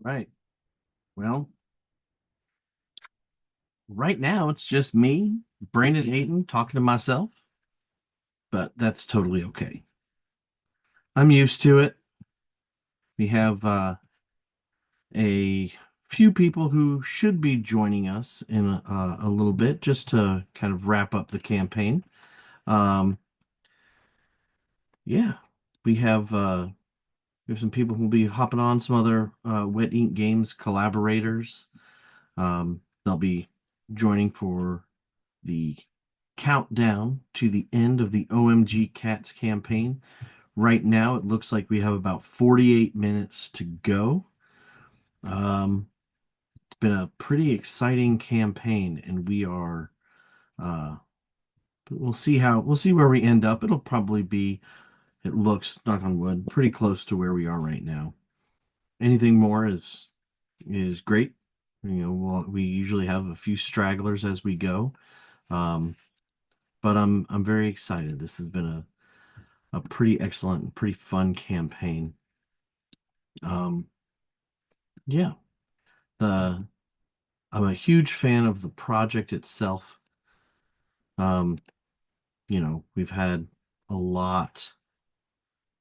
Right. Well, right now it's just me, Brandon Ayton, talking to myself, but that's totally okay. I'm used to it. We have a few people who should be joining us in a little bit just to kind of wrap up the campaign. Um, yeah, we have we have some people who will be hopping on, some other Wet Ink Games collaborators. They'll be joining for the countdown to the end of the OMG Cats campaign. Right now, it looks like we have about 48 minutes to go. Um, it's been a pretty exciting campaign, and uh, we'll see where we end up. It'll probably be, it looks, knock on wood, pretty close to where we are right now. Anything more is great. We usually have a few stragglers as we go. Um, but I'm very excited. This has been a pretty excellent and pretty fun campaign. Um, yeah, the I'm a huge fan of the project itself. Um, we've had a lot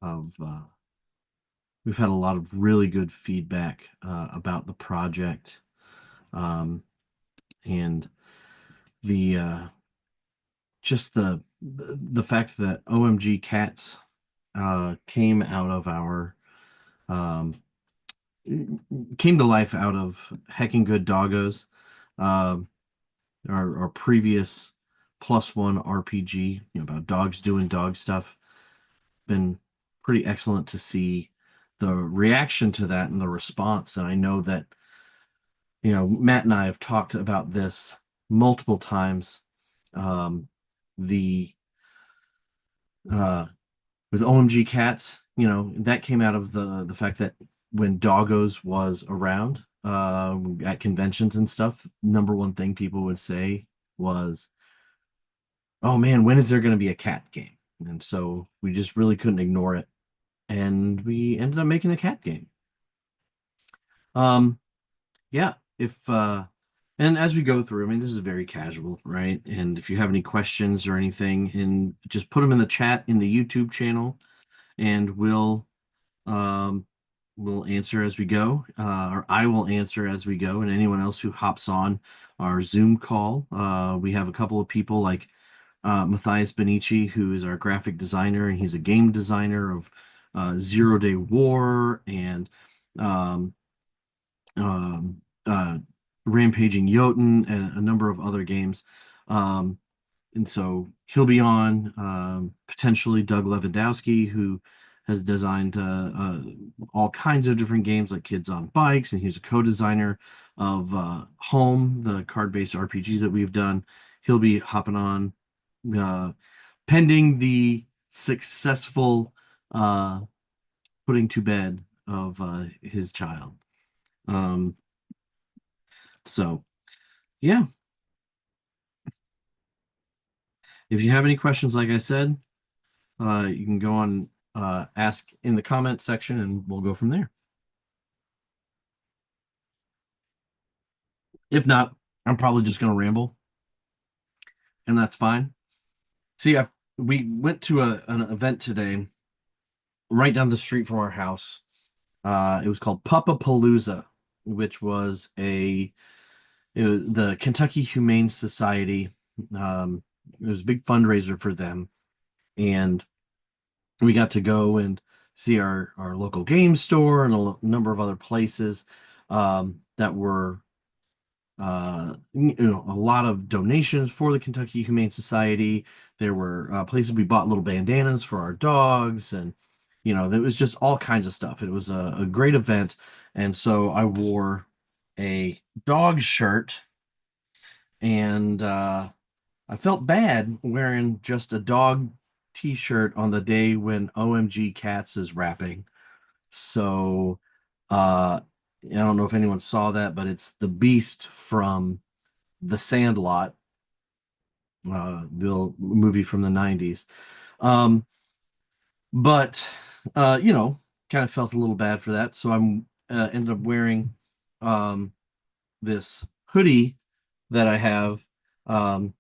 of we've had a lot of really good feedback about the project, um, and the just the fact that OMG Cats came out of our um, came to life out of Heckin' Good Doggos, uh, our previous +1 RPG, about dogs doing dog stuff. Been pretty excellent to see the reaction to that and the response. And I know that, Matt and I have talked about this multiple times. Um, the with OMG Cats, that came out of the fact that when Doggos was around at conventions and stuff, number one thing people would say was, "Oh man, when is there going to be a cat game?" And so we just really couldn't ignore it, and we ended up making a cat game. Um, yeah, if and as we go through, I mean, this is very casual, right? And if you have any questions or anything, and just put them in the chat in the YouTube channel, and um we'll answer as we go, or I will answer as we go, and anyone else who hops on our Zoom call. We have a couple of people like Matthias Benici, who is our graphic designer, and he's a game designer of Zero Day War and um, um, uh, Rampaging Jotun and a number of other games. Um, and so he'll be on, potentially Doug Lewandowski, who has designed all kinds of different games like Kids on Bikes, and he's a co-designer of Home, the card-based RPG that we've done. He'll be hopping on, uh, pending the successful uh, putting to bed of his child. Um, so, yeah, if you have any questions, like I said, you can go on, ask in the comments section, and we'll go from there. If not, I'm probably just going to ramble, and that's fine. See, we went to an event today right down the street from our house. It was called Palooza, which was the Kentucky Humane Society. It was a big fundraiser for them, and we got to go and see our local game store and a number of other places that were a lot of donations for the Kentucky Humane Society. There were places we bought little bandanas for our dogs, and there was just all kinds of stuff. It was a great event, and so I wore a dog shirt, and I felt bad wearing just a dog t-shirt on the day when OMG Cats is wrapping. So, I don't know if anyone saw that, but it's the Beast from The Sandlot, the movie from the 90s. Um, but kind of felt a little bad for that. So I'm ended up wearing um, this hoodie that I have, um,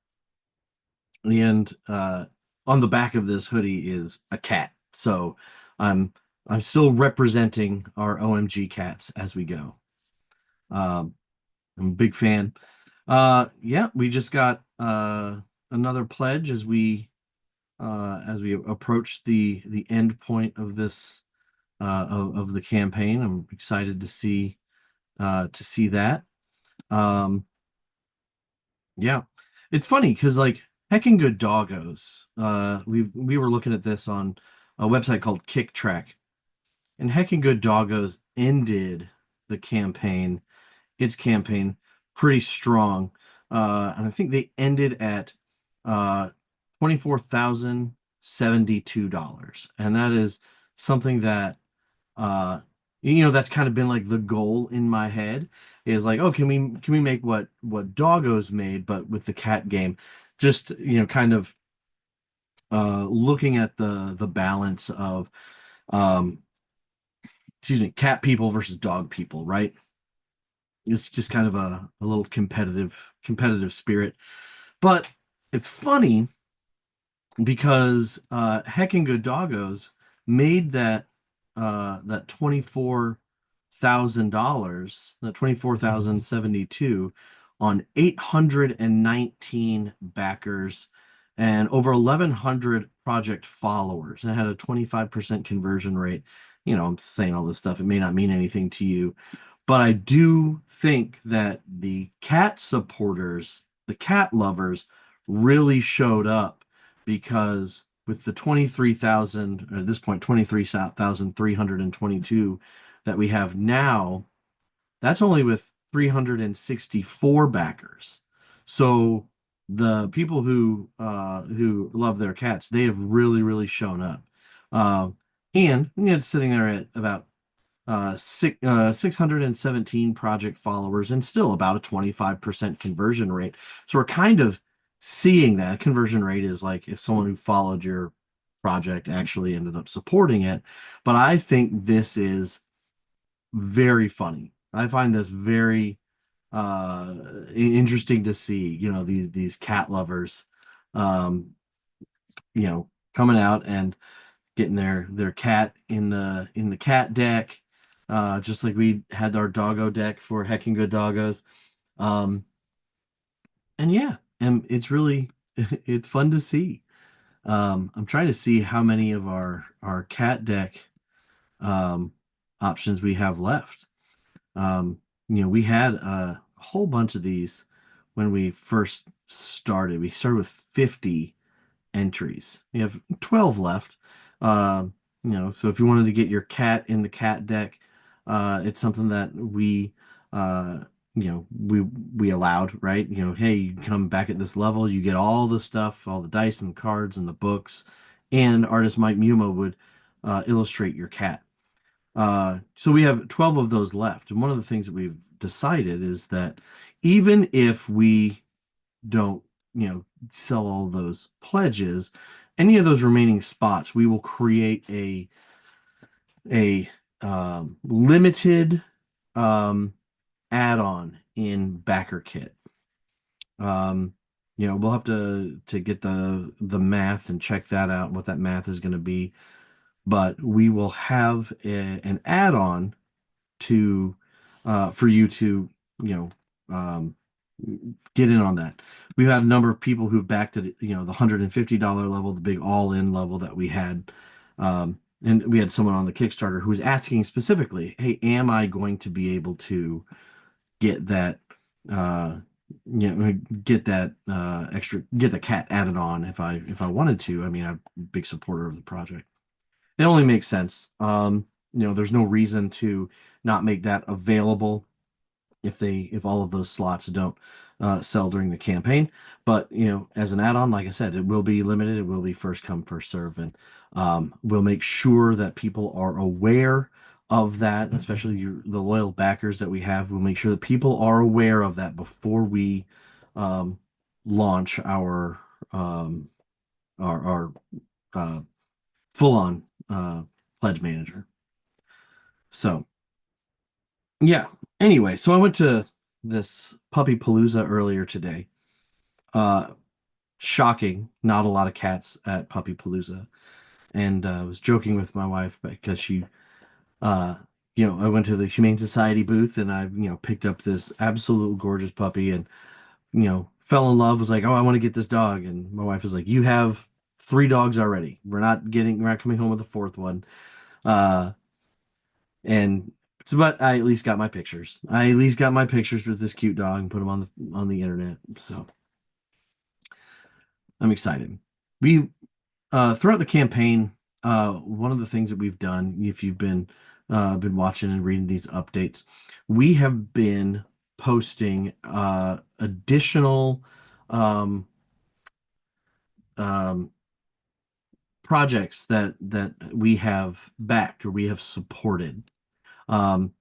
and on the back of this hoodie is a cat. So I'm I'm still representing our OMG cats as we go. Um, I'm a big fan. Yeah, we just got another pledge as we approach the end point of this of the campaign. I'm excited to see that. Um, yeah, it's funny because like Heckin' Good Doggos, we were looking at this on a website called Kick Track, and Heckin' Good Doggos ended the campaign, its campaign, pretty strong, and I think they ended at uh $24,072, and that is something that uh that's kind of been like the goal in my head is like, oh, can we make what Doggos made but with the cat game, just kind of looking at the balance of um excuse me, cat people versus dog people, right? It's just kind of a little competitive spirit, but it's funny because Heckin' Good Doggos made that $24,000, that 24,072 on 819 backers and over 1,100 project followers. And it had a 25% conversion rate. I'm saying all this stuff. It may not mean anything to you, but I do think that the cat supporters, the cat lovers, really showed up because with the 23,000, or at this point, 23,322 that we have now, that's only with 364 backers. So the people who love their cats, they have really shown up. And it's sitting there at about 617 project followers and still about a 25% conversion rate. So we're kind of seeing that conversion rate is like if someone who followed your project actually ended up supporting it. But I think this is very funny. I find this very interesting to see, these cat lovers um, coming out and getting their cat in the cat deck, just like we had our doggo deck for Heckin' Good Doggos. Um, and yeah, and it's really it's fun to see. I'm trying to see how many of our cat deck um, options we have left. We had a whole bunch of these when we first started. We started with 50 entries. We have 12 left. So if you wanted to get your cat in the cat deck, it's something that uh, we allowed, right? Hey, you come back at this level, you get all the stuff, all the dice and cards and the books, and artist Mike Muma would illustrate your cat. So we have 12 of those left. And one of the things that we've decided is that even if we don't, sell all those pledges, any of those remaining spots, we will create a limited um, add-on in backer kit. Um, we'll have to get the math and check that out, what that math is going to be. But we will have an add-on to for you to you know um, get in on that. We've had a number of people who've backed at the $150 level, the big all-in level that we had. And we had someone on the Kickstarter who was asking specifically, "Hey, am I going to be able to get that uh get that extra get the cat added on if I wanted to?" I mean, I'm a big supporter of the project. It only makes sense. There's no reason to not make that available if all of those slots don't sell during the campaign. But as an add-on, like I said, it will be limited. It will be first come, first serve, and we'll make sure that people are aware of that, especially the loyal backers that we have. We'll make sure that people are aware of that before we um, launch um, our full-on pledge manager. So Yeah. Anyway, so I went to this puppy palooza earlier today. Uh, Shocking, not a lot of cats at puppy palooza. And I was joking with my wife because uh, I went to the Humane Society booth and picked up this absolute gorgeous puppy and, fell in love, was like, oh, I want to get this dog. And my wife was like, you have three dogs already. We're not coming home with a fourth one. Uh, and but I at least got my pictures. I at least got my pictures with this cute dog and put them on the internet. So I'm excited. We throughout the campaign, one of the things that we've done, if you've been watching and reading these updates, we have been posting additional um, um, projects that we have backed or we have supported. Um,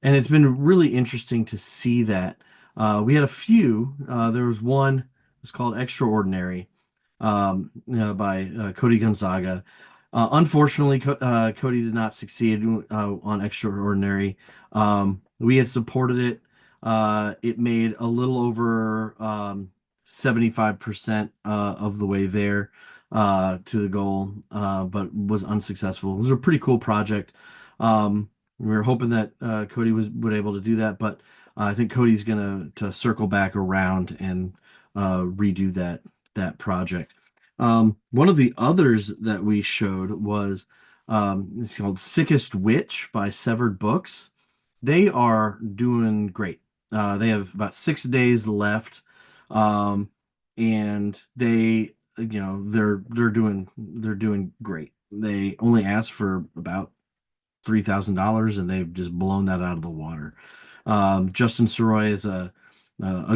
and it's been really interesting to see that. We had a few. There was one. It's called Extraordinary, by Cody Gonzaga. Unfortunately, Cody did not succeed on Extraordinary. We had supported it. It made a little over 75% of the way there to the goal, but was unsuccessful. It was a pretty cool project. We were hoping that Cody would able to do that, but I think Cody's gonna to circle back around and redo that project. One of the others that we showed was it's called Sickest Witch by Severed Books. They are doing great. They have about 6 days left, um, and they're doing great. They only asked for about $3,000 and they've just blown that out of the water. Justin Soroy is a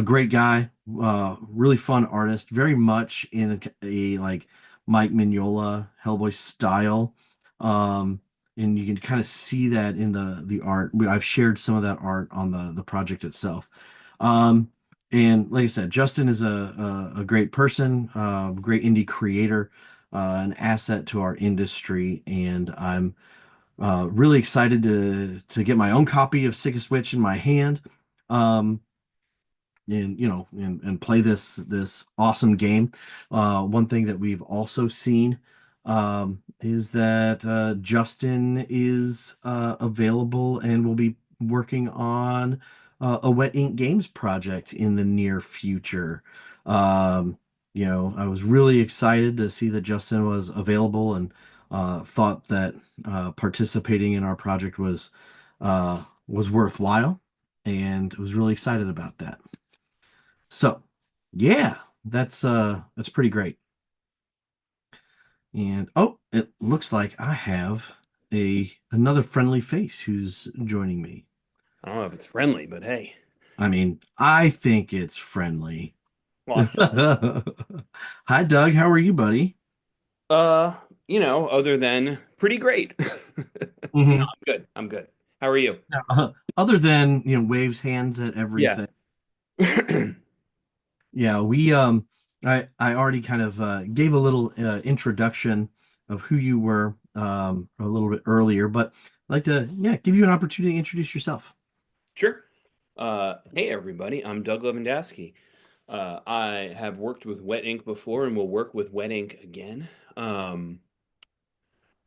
great guy, really fun artist, very much in a like Mike Mignola Hellboy style. Um, and you can kind of see that in the art. I've shared some of that art on the project itself. Um, and like I said, Justin is a great person, great indie creator, an asset to our industry, and I'm really excited to get my own copy of Sickest Witch in my hand, um, and play this awesome game. One thing that we've also seen is that Justin is available and will be working on a Wet Ink Games project in the near future. Um, I was really excited to see that Justin was available and thought that participating in our project was worthwhile, and was really excited about that. So, yeah, that's pretty great. And oh, it looks like I have a another friendly face who's joining me. I don't know if it's friendly, but hey. I mean, I think it's friendly. Well, Hi, Doug. How are you, buddy? uh, other than pretty great. No, Hmm. I'm good. I'm good. How are you? Other than, waves hands at Yeah. everything. Yeah, I already kind of gave a little introduction of who you were a little bit earlier, but I'd like to, yeah, give you an opportunity to introduce yourself. Sure. Hey everybody, I'm Doug Lewandowski. I have worked with Wet Ink before and will work with Wet Ink again. Um,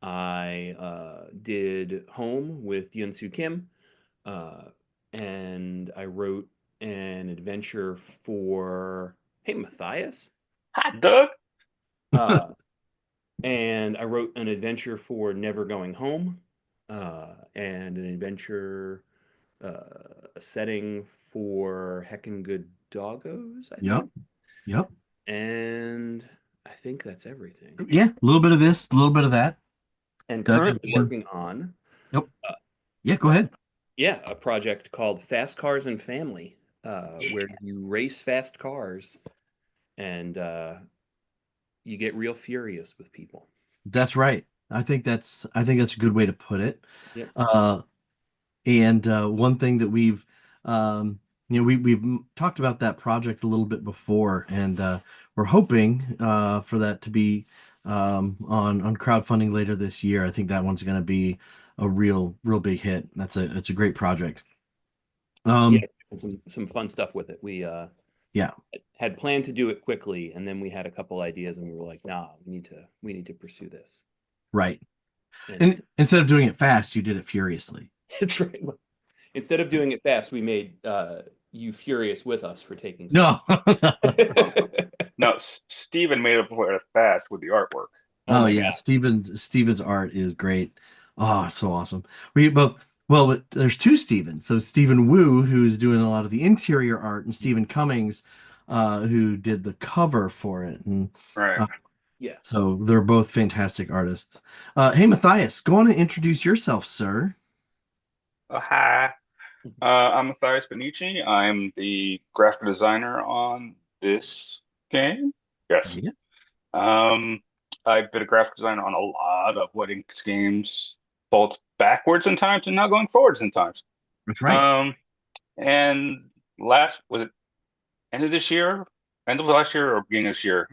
I did Home with Yunsu Kim, uh, and I wrote an adventure for, hey Matthias. Hi, Doug. Uh, and I wrote an adventure for Never Going Home, and an adventure, a setting for Heckin' Good Doggos, I Yep, think. yep. And I think that's everything. Yeah, a little bit of this, a little bit of that. And Doug has currently been, working on, yep. uh, Yeah, go uh, ahead. yeah, a project called Fast Cars and Family, where Yeah, you race fast cars and you get real furious with people. that's right. I think that's a good way to put it. Yep. Uh, And one thing that we've talked about that project a little bit before, and we're hoping for that to be on crowdfunding later this year. I think that one's going to be a real big hit. It's a great project. Yeah, Um, and some fun stuff with it. We yeah, had planned to do it quickly, and then we had a couple ideas, and we were like, "Nah, we need to pursue this." right. And And instead of doing it fast, you did it furiously. it's right. Instead of doing it fast, we made you furious with us for taking so No. long. No, Steven made it fast with the artwork. Oh Oh my yeah, God. Steven's art is great. Oh, so awesome. We both well, there's two Stevens. So Stephen Wu, who's doing a lot of the interior art, and Stephen Cummings, who did the cover for it. And Right. uh, Yeah. so they're both fantastic artists. Hey Matthias, go on and introduce yourself, sir. Hi. I'm Matthias Benici. I'm the graphic designer on this game. Yes. Yeah, Um, I've been a graphic designer on a lot of Wedding games, both backwards in times and now going forwards in times. that's right. Um, and last was it end of this year, end of last year or beginning of this year?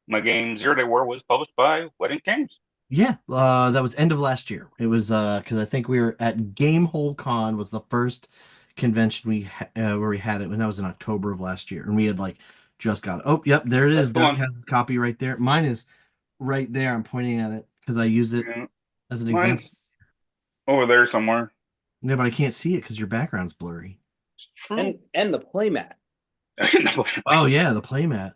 My game Zero Day War was published by Wedding Games. Yeah, that was end of last year. It was because I think we were at Gamehole Con was the first convention where we had it, and that was in October of last year, and we had like just got it. Oh, yep, there it is. That's the Doug one. has his copy right there. Mine is right there. I'm pointing at it because I use it Yeah, as an example. mine's over there somewhere. Yeah, but I can't see it because your background's blurry. It's true. And the playmat. Oh yeah, the playmat.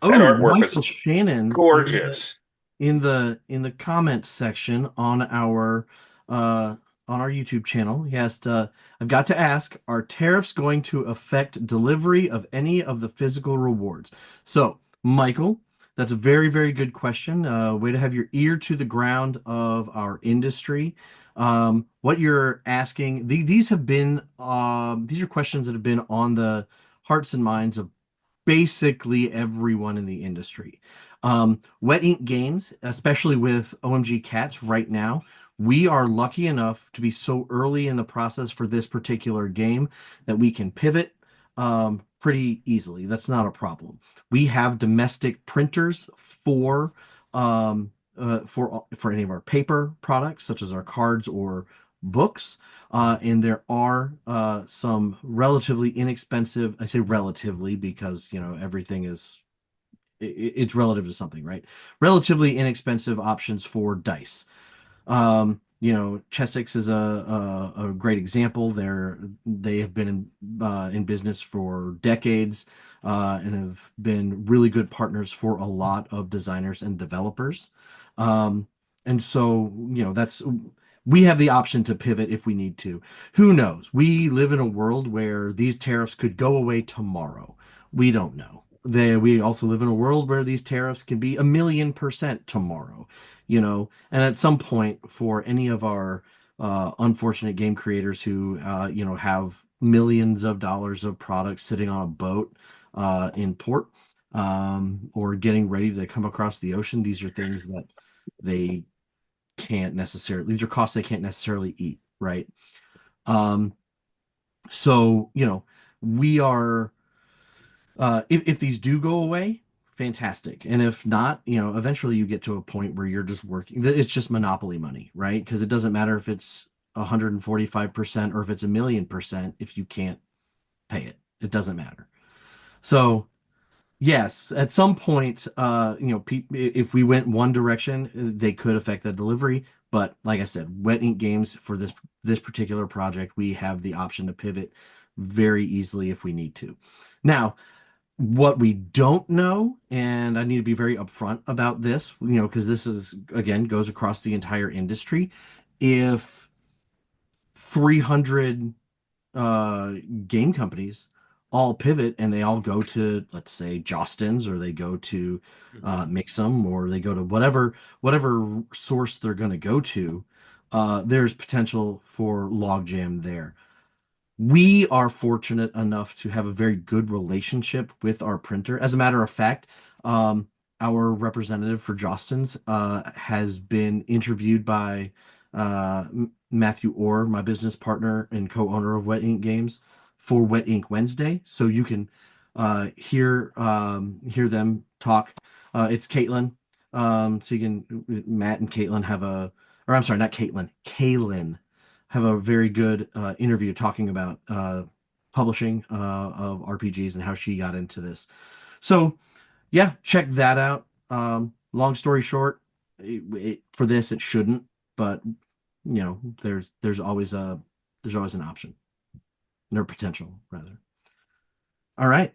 That Oh, artwork is Michael Shannon gorgeous. in the comments section uh on our YouTube channel. He asked, I've got to ask, are tariffs going to affect delivery of any of the physical rewards? So, Michael, that's a very, very good question. Way to have your ear to the ground of our industry. What you're asking, these have been these are questions that have been on the hearts and minds of basically everyone in the industry. Wet Ink Games, especially with OMG Cats right now, we are lucky enough to be so early in the process for this particular game that we can pivot pretty easily. That's not a problem. We have domestic printers for any of our paper products, such as our cards or books. And there are some relatively inexpensive, I say relatively because, everything it's relative to something, right? Relatively inexpensive options for dice. Chessex is a great example. They have been in business for decades and have been really good partners for a lot of designers and developers. Um, and so, that's we have the option to pivot if we need to. Who knows? We live in a world where these tariffs could go away tomorrow. We don't know. We also live in a world where these tariffs can be 1,000,000% tomorrow, and at some point, for any of our unfortunate game creators who, have millions of dollars of products sitting on a boat in port or getting ready to come across the ocean, these are things that they can't necessarily, these are costs they can't necessarily eat, right? Um, so, we are if these do go away, fantastic. And if not, eventually you get to a point where you're just working. It's just monopoly money, right? Because it doesn't matter if it's 145% or if it's 1,000,000% if you can't pay it. It doesn't matter. So yes, at some point, if we went one direction, they could affect the delivery. But like I said, Wet Ink Games for this particular project, we have the option to pivot very easily if we need to. Now, what we don't know, and I need to be very upfront about this, because this is, again, goes across the entire industry. If 300 uh, game companies all pivot and they all go to, let's say, Jostens, or they go to Mhm. Mixum, or they go to whatever source they're going to go to, there's potential for logjam there. We are fortunate enough to have a very good relationship with our printer. As a matter of fact, our representative for Jostens has been interviewed by Matthew Orr, my business partner and co-owner of Wet Ink Games, for Wet Ink Wednesday. So you can hear them talk. It's Caitlin. So you can Matt and Caitlin have a, or I'm sorry, not Caitlin, Kaylin have a very good interview talking about publishing of RPGs and how she got into this. So yeah, check that out. Long story short, for this it shouldn't, but there's always an option or potential rather. All right.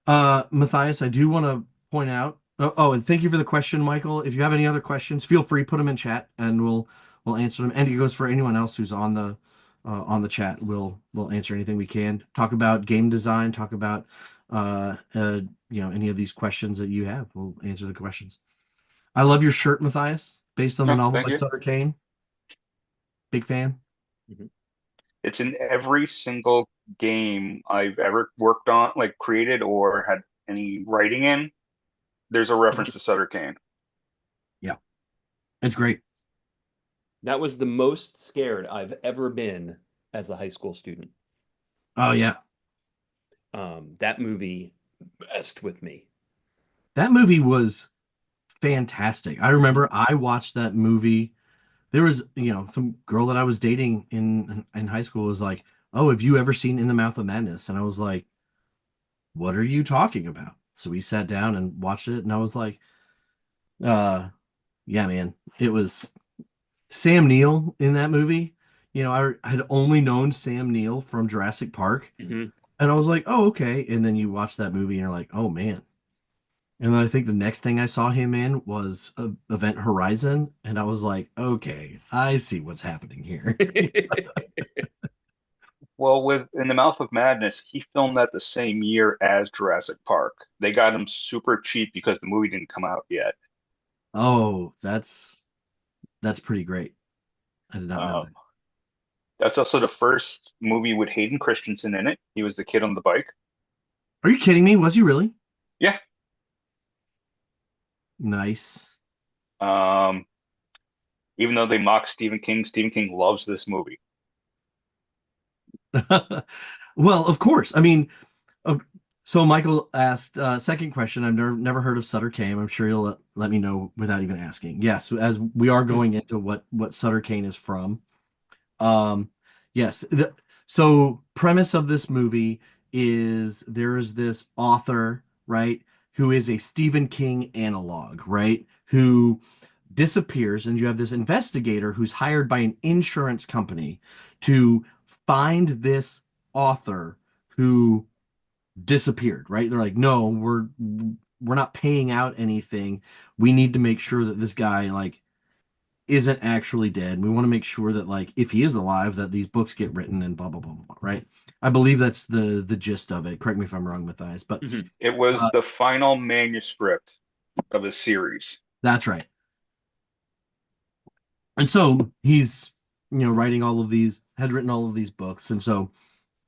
Matthias, I do want to point out. And thank you for the question, Michael. If you have any other questions, feel free put them in chat, and we'll answer them. And it goes for anyone else who's on the chat. We'll answer anything we can. Talk about game design. Talk about any of these questions that you have. We'll answer the questions. I love your shirt, Matthias, based on the No, novel thank by you. Sutter Kane. Big fan. Mhm. It's in every single game I've ever worked on, like created or had any writing in. There's a reference to Sutter Kane. Yeah, it's great. That was the most scared I've ever been as a high school student. Oh yeah, That movie messed with me. that movie was fantastic. I remember I watched that movie. There was, some girl that I was dating in high school was like, "Oh, have you ever seen In the Mouth of Madness?" And I was like, "What are you talking about?" So we sat down and watched it, and I was like, "Uh, yeah, man, it was Sam Neill in that movie." I had only known Sam Neill from Jurassic Park, Mhm. and I was like, "Oh, okay." And then you watch that movie, and you're like, "Oh man." And then I think the next thing I saw him in was Event Horizon, and I was like, "Okay, I see what's happening here." Well, with In the Mouth of Madness, he filmed that the same year as Jurassic Park. They got him super cheap because the movie didn't come out yet. Oh, that's pretty great. I did not know Um, that. that's also the first movie with Hayden Christensen in it. He was the kid on the bike. Are you kidding me? Was he really? Yeah. Nice. Um, even though they mock Stephen King loves this movie. Well, of course. I mean, uh, so Michael asked, second question. I've never heard of Sutter Kane. I'm sure you'll let me know without even asking. Yes, as we are going into what Sutter Kane is from. Um, yes. So premise of this movie is there is this author, right, who is a Stephen King analog, right, who disappears, and you have this investigator who's hired by an insurance company to find this author who disappeared, right? They're like, no, we're not paying out anything. We need to make sure that this guy like isn't actually dead. We want to make sure that like if he is alive, that these books get written and blah blah blah blah, blah, right? I believe that's the gist of it. Correct me if I'm wrong, Matthias, but Mhm. It was uh, the final manuscript of a series. that's right. And so he's writing all of these had written all of these books, and so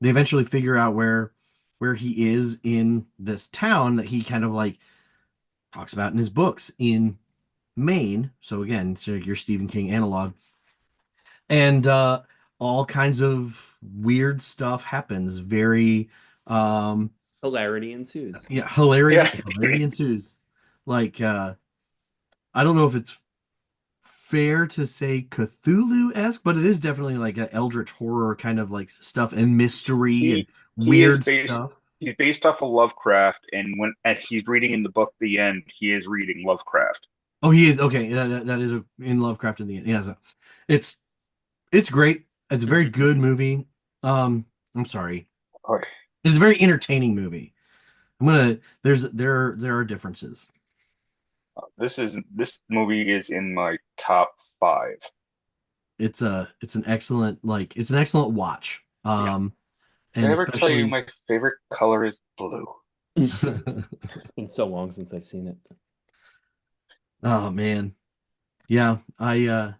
they eventually figure out where he is in this town that he kind of like talks about in his books in Maine. So again, so your Stephen King analog, and all kinds of weird stuff happens. Very Hilarity ensues. yeah, Yeah. hilarity ensues. Like I don't know if it's fair to say Cthulhu-esque, but it is definitely like an eldritch horror kind of like stuff and mystery and He is weird based stuff. he's based off of Lovecraft, and when and he's reading in the book the end, he is reading Lovecraft. Oh, he is okay. That is in Lovecraft in the end. Yeah, so it's it's great. It's a very Mhm. good movie. I'm sorry. Okay. It's a very entertaining movie. I'm gonna. There are differences. This movie is in my top five. It's an excellent it's an excellent watch. Yeah. Did And I ever tell you especially my favorite color is blue? It's been so long since I've seen it. oh man, yeah. I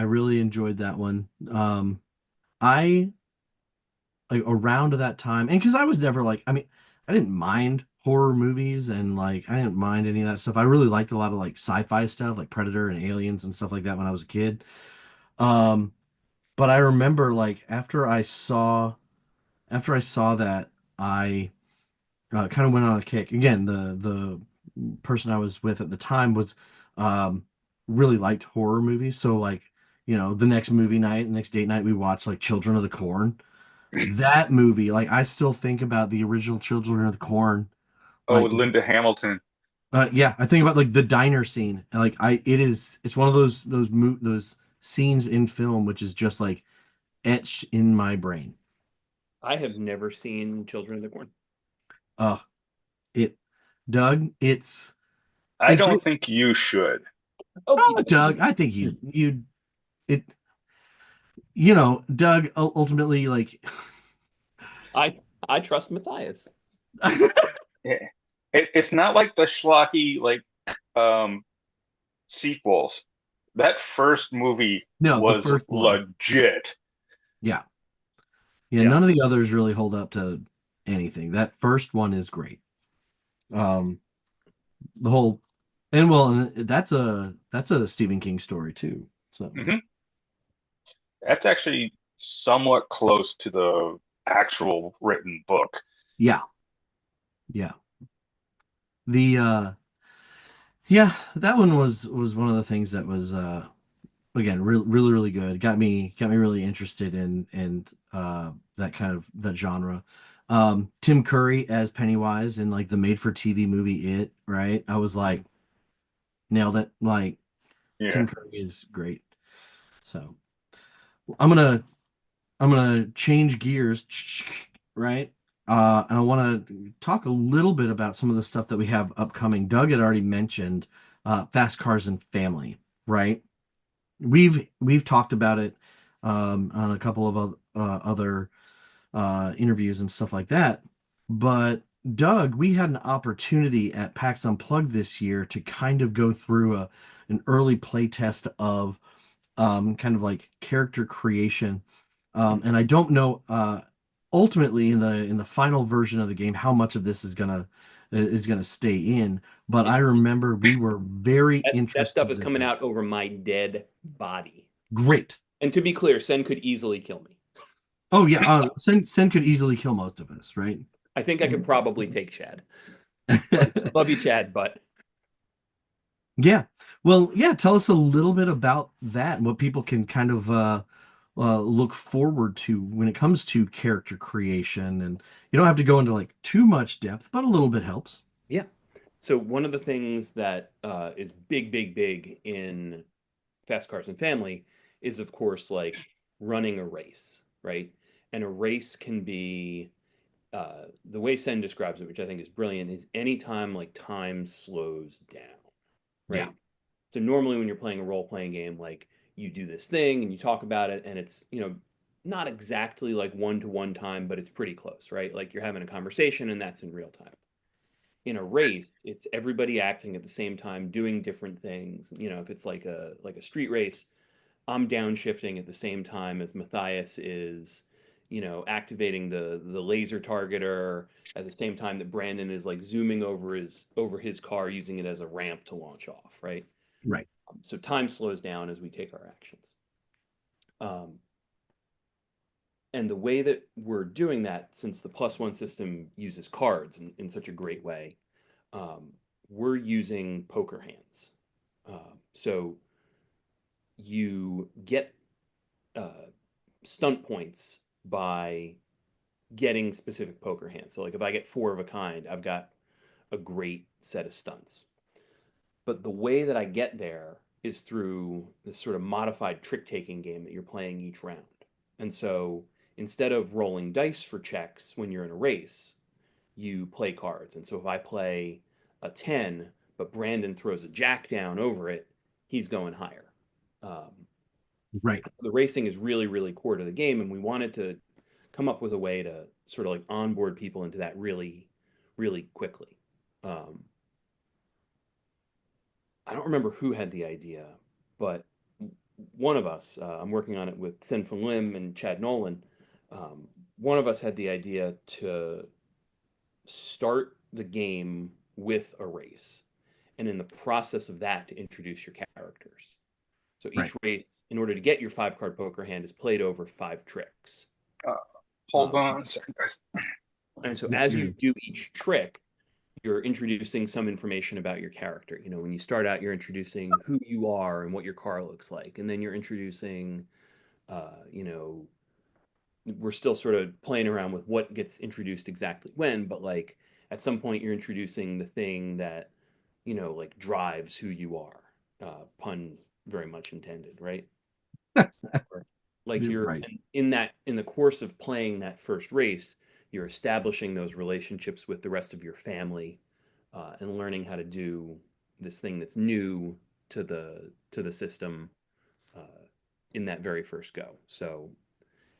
really enjoyed that one. I like around that time, and because I was never like, I mean, I didn't mind horror movies and like I didn't mind any of that stuff. I really liked a lot of like sci-fi stuff, like Predator and Aliens and stuff like that when I was a kid. Um, but I remember like after I saw that, I kind of went on a kick. Again, the person I was with at the time was um, really liked horror movies, so like the next movie night, the next date night, we watch like Children of the Corn. That movie, like I still think about the original Children of the Corn. Oh, Like, Linda Hamilton. yeah, I think about like the diner scene, and like it's one of those scenes in film which is just like etched in my brain. I have never seen Children of the Corn. Uh, it, Doug, I it's don't great. think you should. Okie Oh, Doug, dokie. I think it, Doug, ultimately, like, I trust Matthias. Yeah. It's not like the schlocky like um sequels. That first movie no, the was first one, legit. yeah, yeah. Yeah. None of the others really hold up to anything. That first one is great. Um, the whole, and that's a Stephen King story too. So Hmm. That's actually somewhat close to the actual written book. yeah, yeah. The Yeah, that one was one of the things that was again really really good. Got me really interested in that kind of that genre. Tim Curry as Pennywise in like the made for TV movie It, right? I was like nailed it. Like Yeah. Tim Curry is great. So I'm gonna I'm gonna change gears, right? And I want to talk a little bit about some of the stuff that we have upcoming. Doug had already mentioned Fast Cars and Family, right? We've talked about it on a couple of other interviews and stuff like that. But Doug, we had an opportunity at PAX Unplugged this year to kind of go through an early play test of kind of like character creation. And I don't know ultimately in the final version of the game how much of this is gonna stay in. But Yeah. I remember we were very That stuff interested is coming to out over my dead body. great. And to be clear, Sen could easily kill me. Oh yeah, Sen could easily kill most of us, right? I think I could probably take Chad. Love you, Chad, but Yeah. Well, yeah, tell us a little bit about that and what people can kind of look forward to when it comes to character creation. And you don't have to go into like too much depth, but a little bit helps. yeah. So one of the things that is big, big, big in Fast Cars and Family is, of course, like running a race, right? And a race can be the way Sen describes it, which I think is brilliant, is anytime like time slows down, Yeah. right? So normally when you're playing a role-playing game, like you do this thing and you talk about it, and it's not exactly like one-to-one time, but it's pretty close, right? Like you're having a conversation and that's in real time. In a race, it's everybody acting at the same time, doing different things. If it's like a street race, I'm downshifting at the same time as Matthias is, activating the laser targeter at the same time that Brandon is like zooming over his car, using it as a ramp to launch off, right? Right. So time slows down as we take our actions. Um, and the way that we're doing that, since the +1 system uses cards in such a great way, um, we're using poker hands. So you get uh, stunt points by getting specific poker hands. So, like if I get four of a kind, I've got a great set of stunts. But the way that I get there is through this sort of modified trick taking game that you're playing each round. And so instead of rolling dice for checks when you're in a race, you play cards. And so if I play a 10, but Brandon throws a jack down over it, he's going higher. Um, Right. the racing is really, really core to the game, and we wanted to come up with a way to sort of like onboard people into that really, really quickly. Um, I don't remember who had the idea, but one of us, I'm working on it with Sen Fung Lim and Chad Nolan. Um, one of us had the idea to start the game with a race, and in the process of that, to introduce your characters. So each Right. race, in order to get your 5 card poker hand, is played over 5 tricks. Uh, Hold Um, on a second, guys. and so Yep. as you do each trick, you're introducing some information about your character. You know, when you start out, you're introducing who you are and what your car looks like, and then you're introducing, you know, we're still sort of playing around with what gets introduced exactly when, but like at some point you're introducing the thing that, you know, like drives who you are. Pun very much intended, right? Or like You're you're right. in that in the course of playing that first race, you're establishing those relationships with the rest of your family, and learning how to do this thing that's new to the system, uh, in that very first go. So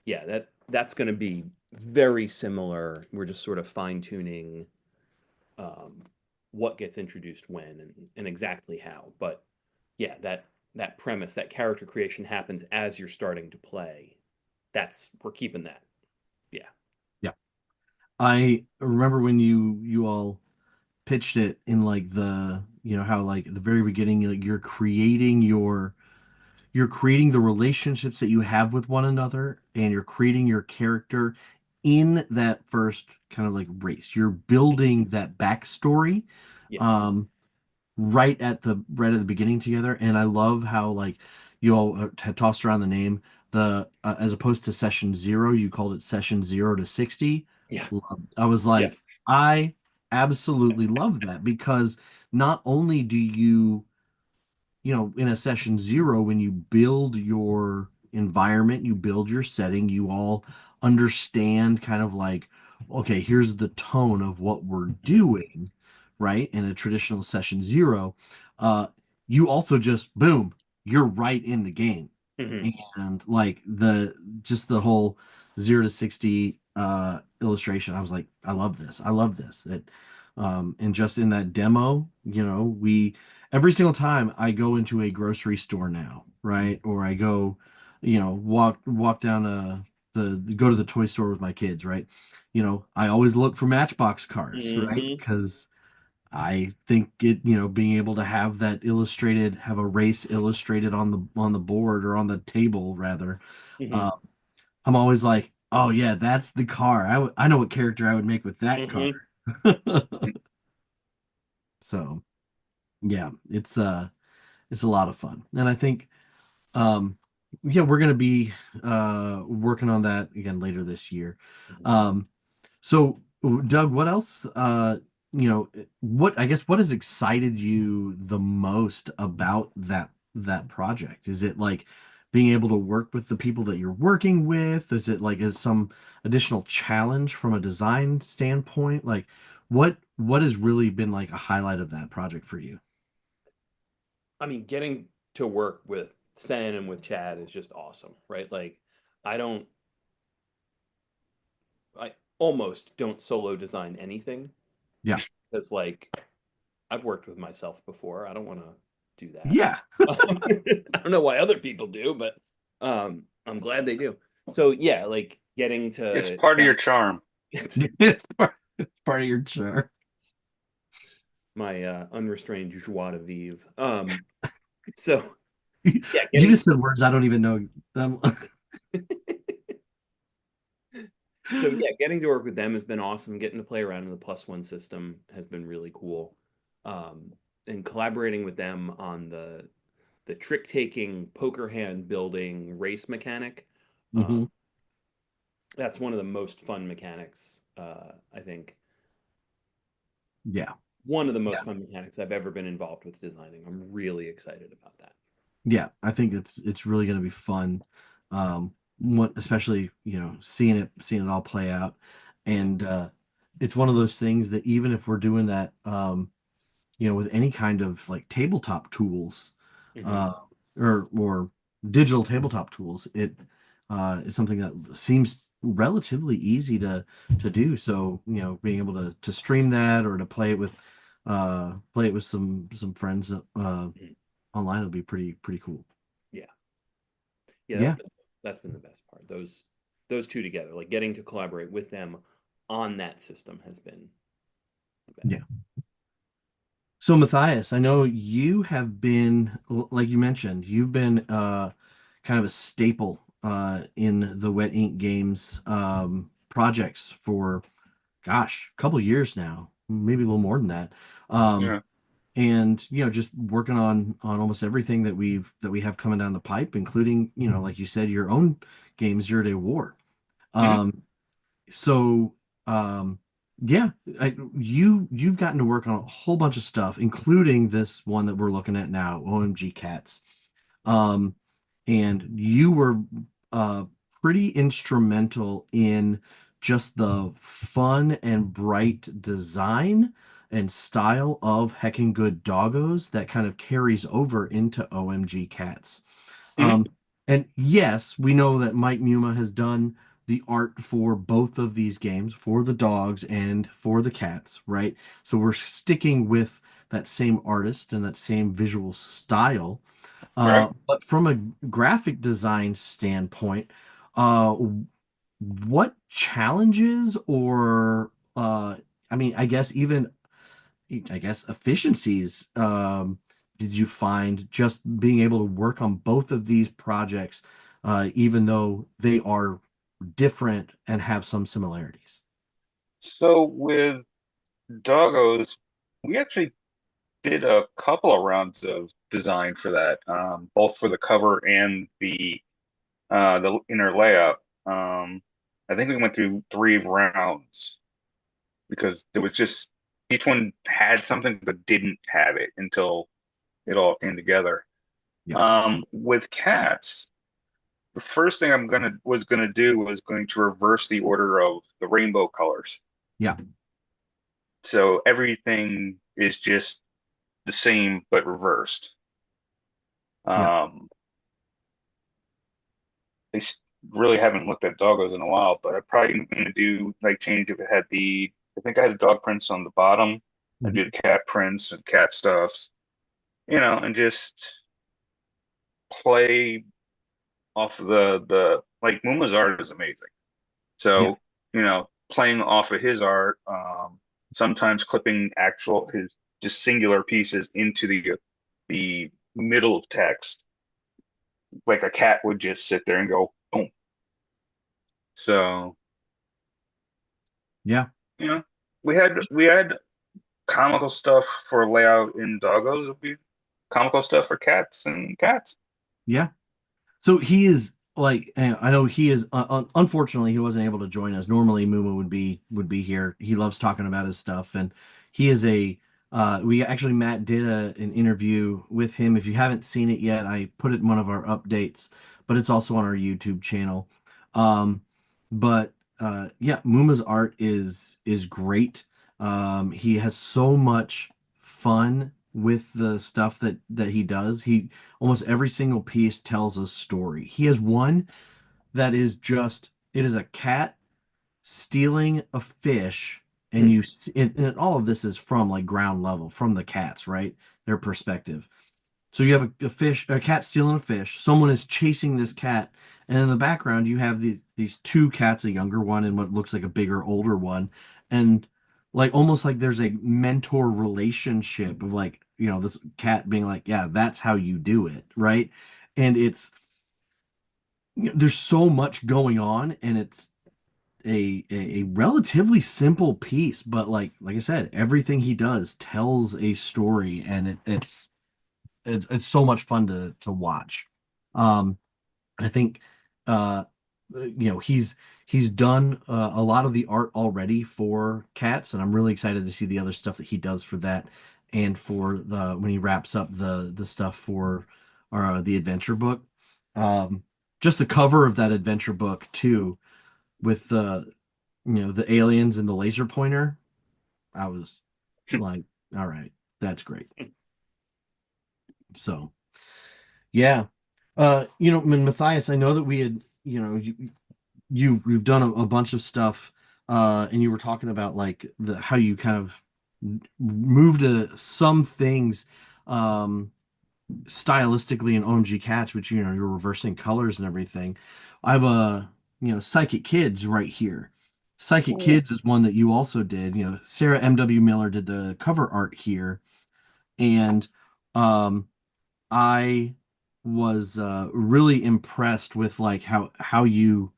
yeah, that's going to be very similar. We're just sort of fine tuning, um, what gets introduced when and exactly how. But yeah, that premise, that character creation happens as you're starting to play. That's we're keeping that. Yeah. Yeah. I remember when you all pitched it in like the, how like at the very beginning, like you're creating the relationships that you have with one another, and you're creating your character in that first kind of like race. You're building that backstory. Yeah. Um, right at the beginning together, and I love how like you all had tossed around the name, the as opposed to session zero, you called it session 0 to 60. Yeah. I was Yeah. like, I absolutely love that, because not only do you, in a session zero, when you build your environment, you build your setting, you all understand kind of like, okay, here's the tone of what we're Mhm. doing, right? In a traditional session zero, uh, you also just boom, you're right in the game. Mhm. And like just the whole 0 to 60 illustration, I was like, I love this. I love this. And just in that demo, we every single time I go into a grocery store now, right? Or I go, walk down go to the toy store with my kids, right? I always look for Matchbox cars, right? Mhm. Because I think being able to have have a race illustrated on the board, or on the table rather, uh, Mhm. I'm always like, oh yeah, that's the car. I know what character I would make with that car. Mhm. So yeah, it's a lot of fun. And I think, um, yeah, we're gonna be working on that again later this year. Mhm. Um, so Doug, what else, what, I guess, what has excited you the most about that project? Is it like being able to work with the people that you're working with? Is it like is some additional challenge from a design standpoint? Like what has really been like a highlight of that project for you? I mean, getting to work with Sen and with Chad is just awesome, right? Like, I don't, I almost don't solo design anything Yeah. because, like, I've worked with myself before. I don't want to do that. Yeah. I don't know why other people do, but I'm glad they do. So yeah, like getting It's to part of your charm. It's part of your charm. my unrestrained joie de vivre. So You yeah, just said words I don't even know. Um, getting to work with them has been awesome. Getting to play around in the plus one system has been really cool. Um, and collaborating with them on the trick taking, poker hand building race mechanic. mhm. That's one of the most fun mechanics. I think Yeah. one of the Yeah. most fun mechanics I've ever been involved with designing. I'm really excited about that. Yeah. I think it's really going to be fun. Especially, seeing it all play out. Yeah. And it's one of those things that even if we're doing that, with any kind of like tabletop tools, Hmm. uh, or digital tabletop tools, it is something that seems relatively easy to do. So, being able to stream that, or to play it with some friends Hmm. online, will be pretty cool. Yeah. Yeah, Yeah, that's been the best part. Those two together, like getting to collaborate with them on that system has been the yeah. best. So Matthias, I know you have been, like you mentioned, you've been kind of a staple in the Wet Ink Games projects for, gosh, a couple years now. maybe a little more than that. Um, Yeah. and just working on almost everything that we have coming down the pipe, including, like you said, your own game, Zero Day War. Hmm. So um yeah, you've gotten to work on a whole bunch of stuff, including this one that we're looking at now, OMG Cats. um and you were uh pretty instrumental in just the fun and bright design and style of Heckin' Good Doggos that kind of carries over into OMG Cats. Hmm. um and yes, we know that Mike Muma has done the art for both of these games, for the dogs and for the cats, right? So we're sticking with that same artist and that same visual style. Right. But from a graphic design standpoint, uh, what challenges or I mean, I guess efficiencies did you find just being able to work on both of these projects, even though they are different and have some similarities? So with Doggos, we actually did a couple of rounds of design for that, both for the cover and the inner layout. I think we went through 3 rounds because it was just each one had something but didn't have it until it all came together. Yeah, With cats, the first thing I'm gonna do was going to reverse the order of the rainbow colors. yeah, So everything is just the same but reversed. yeah. Um, they really haven't looked at doggos in a while, but I probably gonna do like change if it had I think I had the dog prints on the bottom. I do Mhm. the cat prints and cat stuffs, and just play off the like Muma's art is amazing. Yeah, So, playing off of his art, sometimes clipping actual his just singular pieces into the middle of text, like a cat would just sit there and go boom. So, yeah, you know, we had comical stuff for layout in doggos. Would be comical stuff for cats and cats. yeah. So he is like, I know he is. Unfortunately, he wasn't able to join us. Normally, Muma would be here. He loves talking about his stuff, and he is a. We actually Matt did an interview with him. If you haven't seen it yet, I put it in one of our updates, but it's also on our YouTube channel. Um, but yeah, Muma's art is great. He has so much fun with the stuff that he does. He almost every single piece tells a story. He has one that is just it is a cat stealing a fish, and Hmm. and all of this is from like ground level, from the cats, right? Their perspective. So you have a cat stealing a fish. Someone is chasing this cat, and in the background you have these two cats, a younger one and what looks like a bigger, older one, and like almost like there's a mentor relationship of like, this cat being like, yeah, that's how you do it, right? And there's so much going on, and it's a relatively simple piece, but like I said, everything he does tells a story, and it's so much fun to watch. Um, I think he's done a lot of the art already for Cats, and I'm really excited to see the other stuff that he does for that, and for the when he wraps up the stuff for the adventure book. Um, just the cover of that adventure book too, with the aliens and the laser pointer. I was like, all right, that's great. So. Yeah. Matthias, I know that we had, you've done a bunch of stuff, and you were talking about like the how you kind of moved to some things, um, stylistically in OMG Cats, which, you're reversing colors and everything. I have Psychic Kids right here. Psychic Ooh. Kids is one that you also did. Sarah M.W. Miller did the cover art here, and um I was really impressed with like how you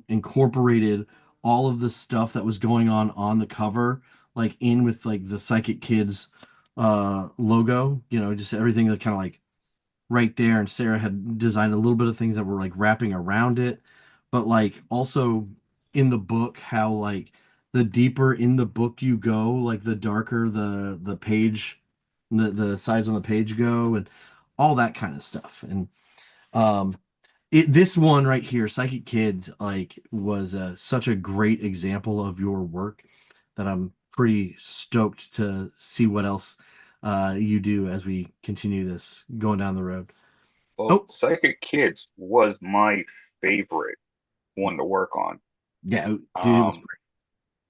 incorporated all of the stuff that was going on the cover, like in with like the Psychic Kids logo, just everything that kind of like right there. And Sarah had designed a little bit of things that were like wrapping around it, but like also in the book, how like the deeper in the book you go, like the darker the page, the sides on the page go, and all that kind of stuff. And um, this one right here, Psychic Kids, like was such a great example of your work that I'm pretty stoked to see what else you do as we continue this going down the road. Well, Oh, Psychic Kids was my favorite one to work on. yeah, dude, it was Um,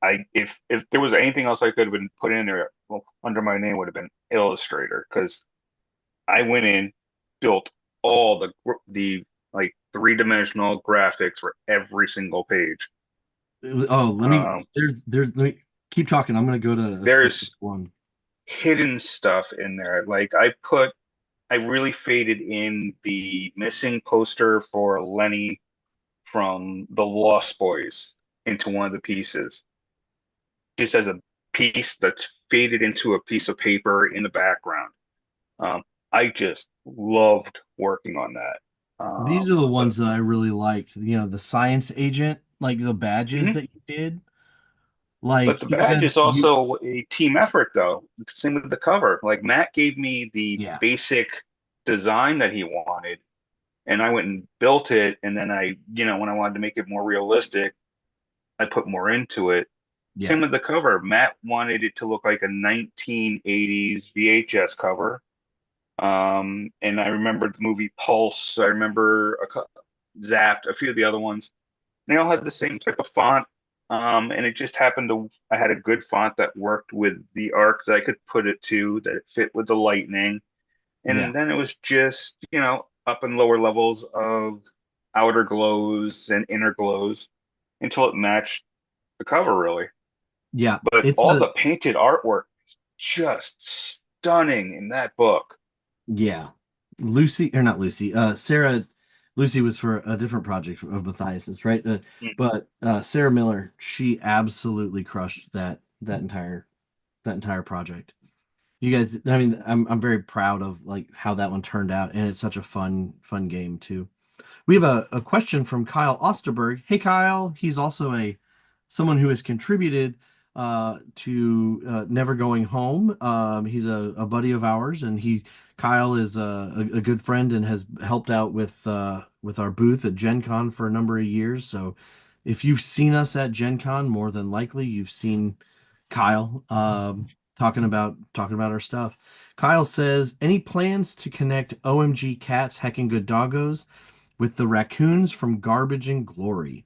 I if there was anything else I could have been put in there, well, under my name would have been Illustrator, because I went in, built all the like three-dimensional graphics for every single page. great. Oh, let me Um, let me keep talking. I'm gonna go to a specific there's one. hidden stuff in there. Like I really faded in the missing poster for Lenny from the Lost Boys into one of the pieces, just as a piece that's faded into a piece of paper in the background. Um, I just loved working on that. These are the But ones that I really liked. The science agent, like the badges mhm. that you did. But Like the badge even is you, also a team effort, though. Same with the cover. Like Matt gave me the yeah, basic design that he wanted, and I went and built it. And then when I wanted to make it more realistic, I put more into it. yeah, Same with the cover. Matt wanted it to look like a 1980s VHS cover. And I remember the movie Pulse. I remember Zapped, a few of the other ones. They all had the same type of font. And it just happened I had a good font that worked with the arc that I could put it to, that it fit with the lightning. yeah, And then it was just, up and lower levels of outer glows and inner glows until it matched the cover, really. yeah. But It's all a the painted artwork, just stunning in that book. Yeah. Lucy, or not Lucy, Sarah, Lucy was for a different project of Matthias's, right? Mm. But Sarah Miller, she absolutely crushed that entire project. You guys, I mean, I'm very proud of like how that one turned out, and it's such a fun game too. We have a question from Kyle Osterberg. Hey, Kyle. He's also someone who has contributed to Never Going Home. He's a buddy of ours, and Kyle is a good friend and has helped out with our booth at Gen Con for a number of years. So if you've seen us at Gen Con, more than likely you've seen Kyle talking about our stuff. Kyle says, any plans to connect OMG Cats Heckin' Good Doggos with the raccoons from Garbage and Glory?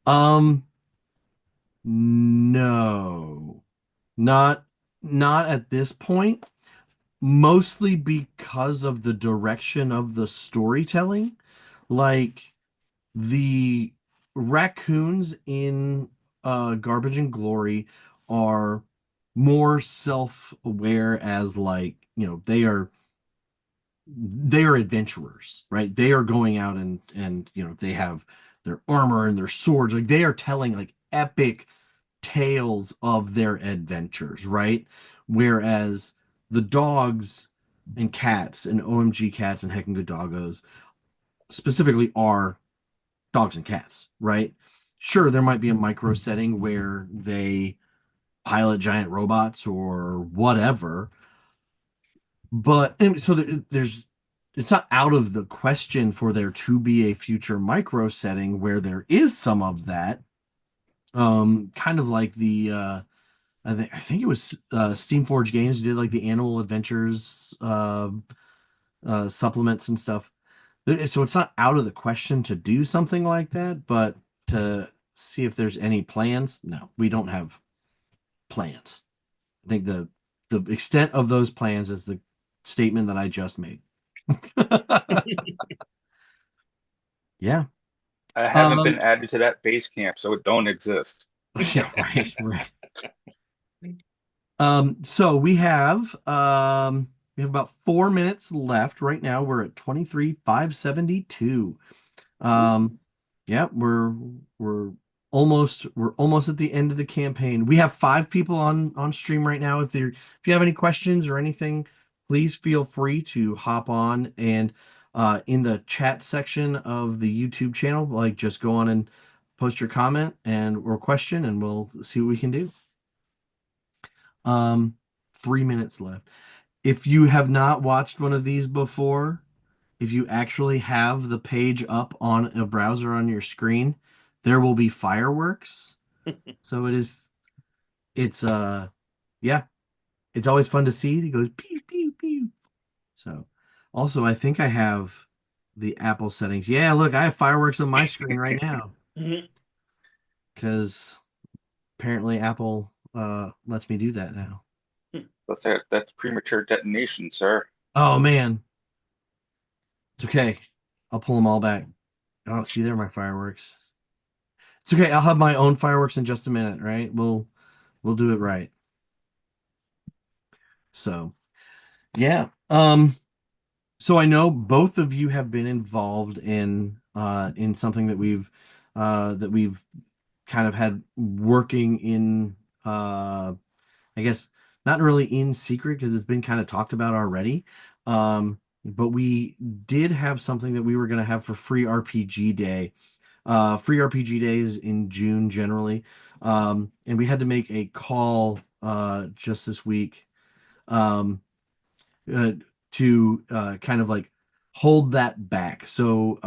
Um, no, not not at this point. Mostly because of the direction of the storytelling. Like the raccoons in Garbage and Glory are more self-aware as like, they are adventurers, right? They are going out and they have their armor and their swords. Like they are telling like epic tales of their adventures, right? Whereas the dogs and cats and OMG cats and Heckin' Good Doggos specifically are dogs and cats, right? Sure, there might be a micro setting where they pilot giant robots or whatever, but and so there's it's not out of the question for there to be a future micro setting where there is some of that. Kind of like the I think it was Steamforge Games did like the Animal Adventures supplements and stuff. So it's not out of the question to do something like that, but to see if there's any plans. No, we don't have plans. I think the extent of those plans is the statement that I just made. Yeah. I haven't been Um, added to that base camp, so it don't exist. yeah, right, right. So we have about 4 minutes left right now. We're at 23,572. Ooh. Yeah, we're we're almost at the end of the campaign. We have 5 people on stream right now. If you have any questions or anything, please feel free to hop on and in the chat section of the YouTube channel, like just go on and post your comment and or question, and we'll see what we can do. 3 minutes left. If you have not watched one of these before, if you actually have the page up on a browser on your screen, there will be fireworks. So it's yeah, it's always fun to see. It goes pew pew pew. So also I think I have the Apple settings. Yeah, look, I have fireworks on my screen right now because apparently Apple lets me do that now. That's premature detonation, sir. Oh man. It's okay. I'll pull them all back. Oh, see, there are my fireworks. It's okay. I'll have my own fireworks in just a minute, right? We'll do it right. So, yeah. So I know both of you have been involved in something that we've kind of had working in I guess not really in secret because it's been kind of talked about already. But we did have something that we were going to have for free RPG day. Free RPG days in June generally. And we had to make a call just this week. Um, uh, to kind of like hold that back. So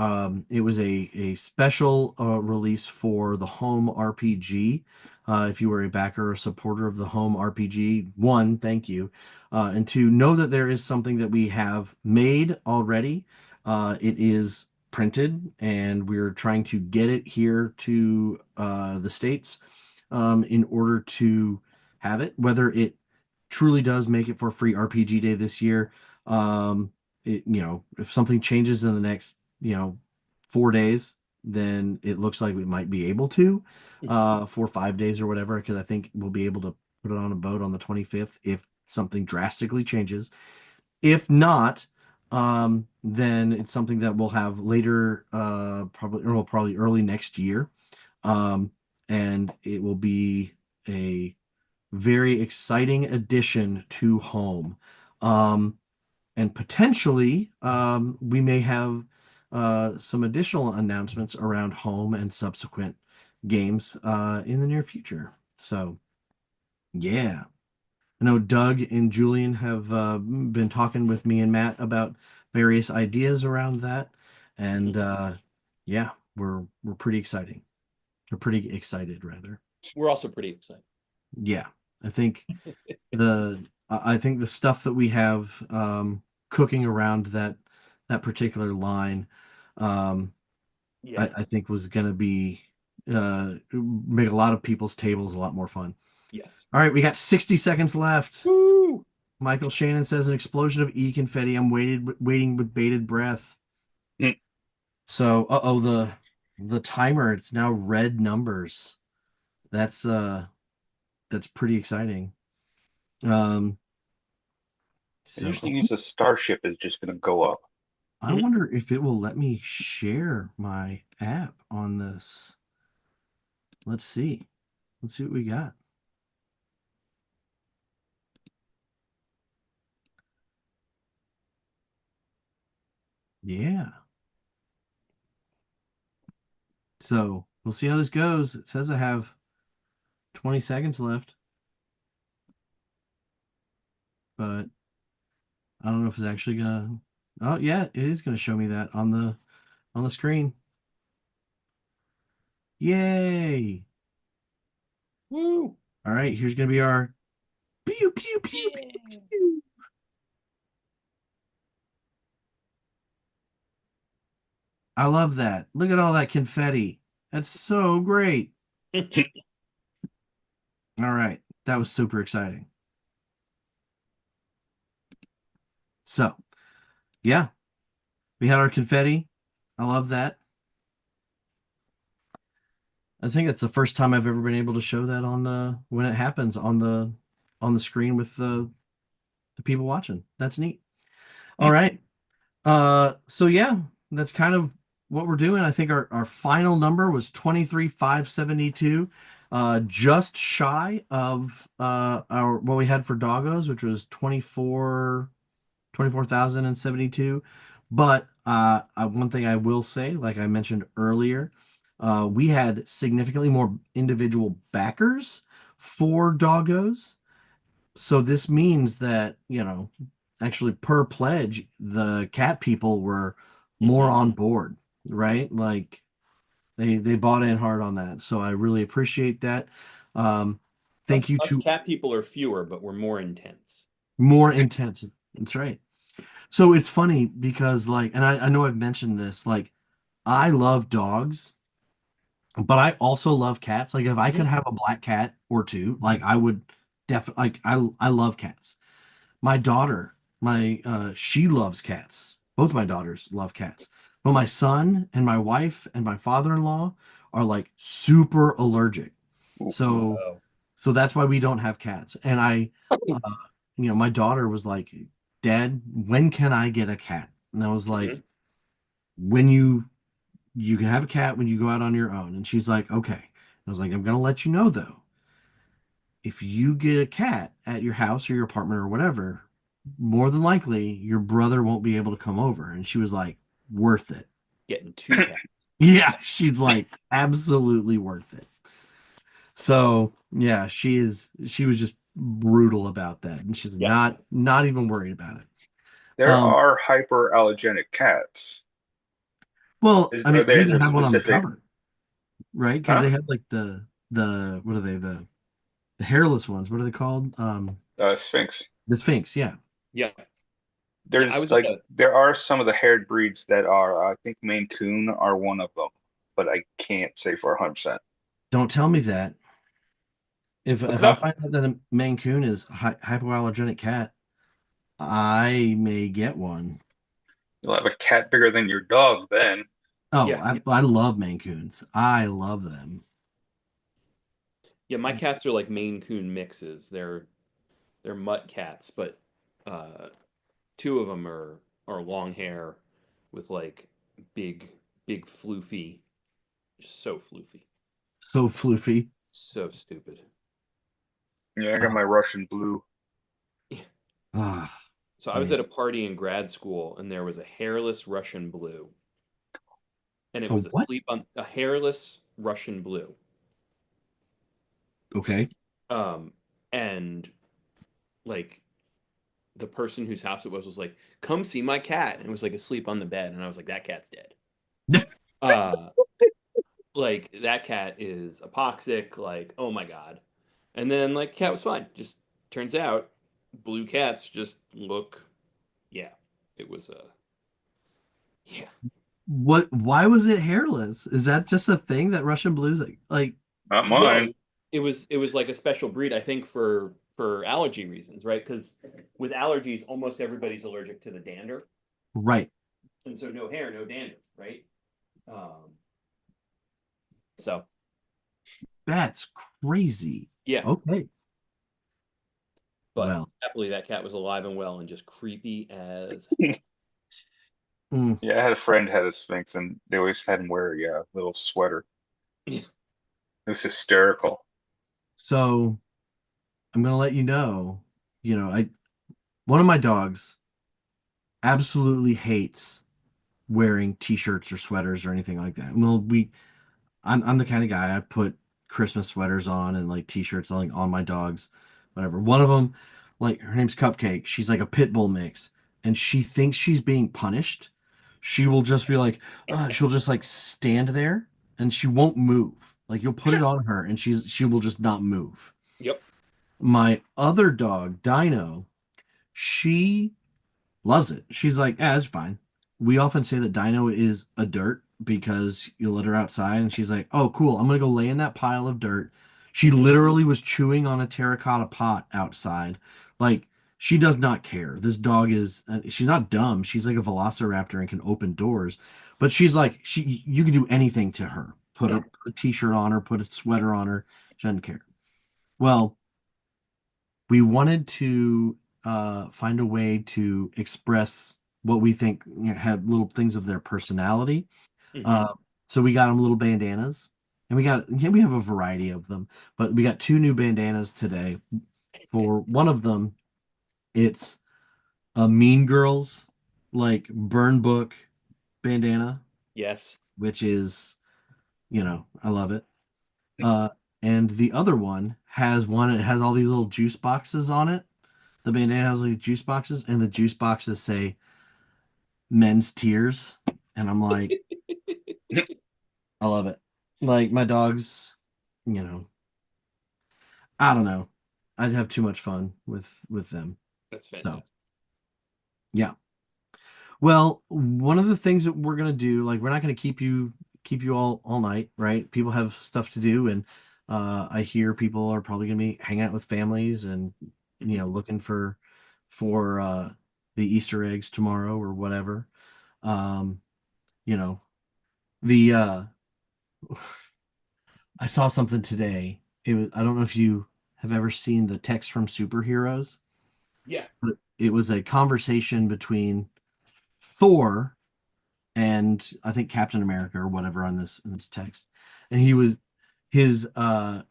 it was a special release for the home RPG. If you were a backer or supporter of the home RPG, one, thank you. And two, know that there is something that we have made already. It is printed, and we're trying to get it here to the States in order to have it. Whether it truly does make it for free RPG day this year. If something changes in the next, 4 days, then it looks like we might be able to, for 5 days or whatever, because I think we'll be able to put it on a boat on the 25th if something drastically changes. If not, then it's something that we'll have later, probably early next year. Um, and it will be a very exciting addition to home. And potentially, we may have some additional announcements around home and subsequent games in the near future. So, yeah. I know Doug and Julian have been talking with me and Matt about various ideas around that. And yeah, we're pretty exciting. We're pretty excited, rather. We're also pretty excited. Yeah, I think I think the stuff that we have cooking around that particular line, Yeah. I think was going to be make a lot of people's tables a lot more fun. Yes. All right, we got 60 seconds left. Woo! Michael Shannon says an explosion of confetti. I'm waiting with bated breath. Mm. So, the timer, it's now red numbers. That's pretty exciting. It So usually means the starship is just going to go up. I wonder if it will let me share my app on this. Let's see. Let's see what we got. Yeah. So we'll see how this goes. It says I have 20 seconds left, but I don't know if it's actually gonna. Oh yeah, it is gonna show me that on the screen. Yay! Woo! All right, here's gonna be our pew pew pew pew pew. I love that. Look at all that confetti. That's so great. All right, that was super exciting. So, yeah, we had our confetti. I love that. I think it's the first time I've ever been able to show that on the when it happens on the screen with the people watching. That's neat. All right. So yeah, that's kind of what we're doing. I think our final number was 23,572, just shy of our what we had for doggos, which was 24,072. But one thing I will say, like I mentioned earlier, we had significantly more individual backers for doggos. So this means that, actually per pledge, the cat people were more Hmm. on board, right? Like they bought in hard on that. So I really appreciate that. Um, thank you Us to cat people are fewer, but we're more intense. more intense. That's right. So it's funny because like, and I know I've mentioned this, like I love dogs, but I also love cats. Like if I could Hmm. have a black cat or two, like I would definitely like I love cats. My daughter, my she loves cats. Both my daughters love cats. But my son and my wife and my father-in-law are like super allergic. Ooh. So Oh. so that's why we don't have cats. And uh, my daughter was like, "Dad, when can I get a cat?" And I was like, Hmm. "When you can have a cat when you go out on your own." And she's like, "Okay." I was like, "I'm gonna let you know though, if you get a cat at your house or your apartment or whatever, more than likely your brother won't be able to come over." And she was like, "Worth it." Getting two cats. Yeah, she's like, absolutely worth it. So yeah, she was just brutal about that. And she's Yeah. not even worried about it. There Um, are hyperallergenic cats. well, I Are mean, there we is didn't a have one on the specific, cover, right? Because huh? they had like the what are they, the hairless ones, what are they called? Sphinx. The Sphinx, yeah. Yeah. Yeah. I There's was at like a there are some of the haired breeds that are, I think Maine Coon are one of them, but I can't say for 100%. Don't tell me that. If Look if it I up. find out that a Maine Coon is hypoallergenic cat, I may get one. You'll have a cat bigger than your dog then. Oh, yeah. I love Maine Coons. I love them. Yeah. My cats are like Maine Coon mixes. They're mutt cats, but uh, two of them are long hair with like big big floofy, so floofy, So floofy. so stupid. Yeah, I got Oh, my Russian blue. ah, So I was man. at a party in grad school, and there was a hairless Russian blue, and it Oh, was what? asleep on a hairless Russian blue. Okay. Um, and like the person whose house it was like, "Come see my cat," and it was like asleep on the bed, and I was like, "That cat's dead." Uh, like that cat is apoxic. Like, oh my god. And then like cat was fine. Just turns out blue cats just look. Yeah, it was yeah. What? Why was it hairless? Is that just a thing that Russian blues like? Not mine. No, it was like a special breed, I think, for allergy reasons, right? Because with allergies, almost everybody's allergic to the dander, Right. and so no hair, no dander, right? So That's crazy. yeah, Okay. but Well, happily that cat was alive and well and just creepy as mm, Yeah, I had a friend had a Sphinx, and they always had him wear a little sweater. hell. It was hysterical. so I'm gonna let you know, I one of my dogs absolutely hates wearing t-shirts or sweaters or anything like that. Well, I'm the kind of guy I put Christmas sweaters on and like t-shirts on my dogs, whatever. One of them, like her name's Cupcake. She's like a pit bull mix, and she thinks she's being punished. She will just be like, she'll just like stand there and she won't move. Like you'll put it on her and she will just not move. Yep. My other dog, Dino, she loves it. She's like, yeah, it's fine. We often say that Dino is a dirt because you let her outside and she's like, oh, cool. I'm going to go lay in that pile of dirt. She Hmm. literally was chewing on a terracotta pot outside. Like, she does not care. This dog is, she's not dumb. She's like a velociraptor and can open doors. But she's like, you can do anything to her. Yeah. Put a t-shirt on her, put a sweater on her. She doesn't care. Well, we wanted to find a way to express what we think have little things of their personality. Hmm. Uh, so we got them little bandanas, and we have a variety of them, but we got two new bandanas today. For one of them, it's a Mean Girls like burn book bandana, Yes. which is, I love it. Uh, and the other one has one, it has all these little juice boxes on it. The bandana has all these juice boxes, and the juice boxes say men's tears. And I'm like, I love it. Like my dogs, you know, I don't know. I'd have too much fun with them. That's So fantastic. yeah. Well, one of the things that we're gonna do, like we're not gonna keep you all night, right? People have stuff to do, and I hear people are probably gonna be hanging out with families and Hmm. looking for the Easter eggs tomorrow or whatever. Um, you know, the I saw something today. I don't know if you have ever seen the text from superheroes, Yeah. but it was a conversation between Thor and I think Captain America or whatever on this in this text. And his uh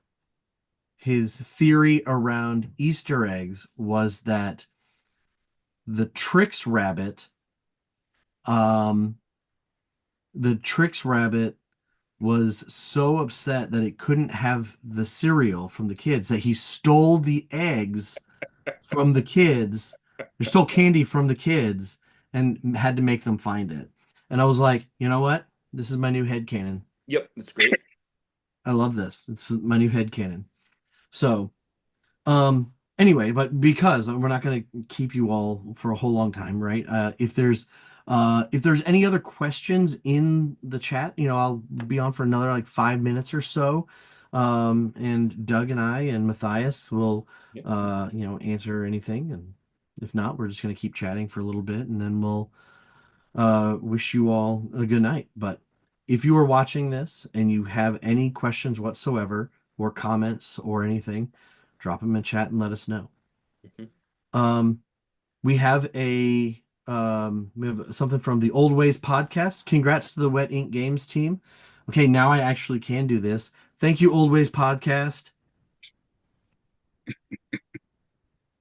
his theory around Easter eggs was that the Trix rabbit um the Trix rabbit was so upset that it couldn't have the cereal from the kids that he stole the eggs from the kids, or stole candy from the kids and had to make them find it. And I was like, you know what? This is my new headcanon. Yep. That's great. I love this. It's my new headcanon. So, anyway, but because we're not going to keep you all for a whole long time, right? If there's any other questions in the chat, I'll be on for another like 5 minutes or so. And Doug and I and Matthias will Yep. answer anything. And if not, we're just going to keep chatting for a little bit, and then we'll wish you all a good night. But if you are watching this and you have any questions whatsoever, or comments or anything, drop them in chat and let us know. Mhm. Um, we have something from the Old Ways podcast. Congrats to the Wet Ink Games team. Okay, now I actually can do this. Thank you, Old Ways podcast.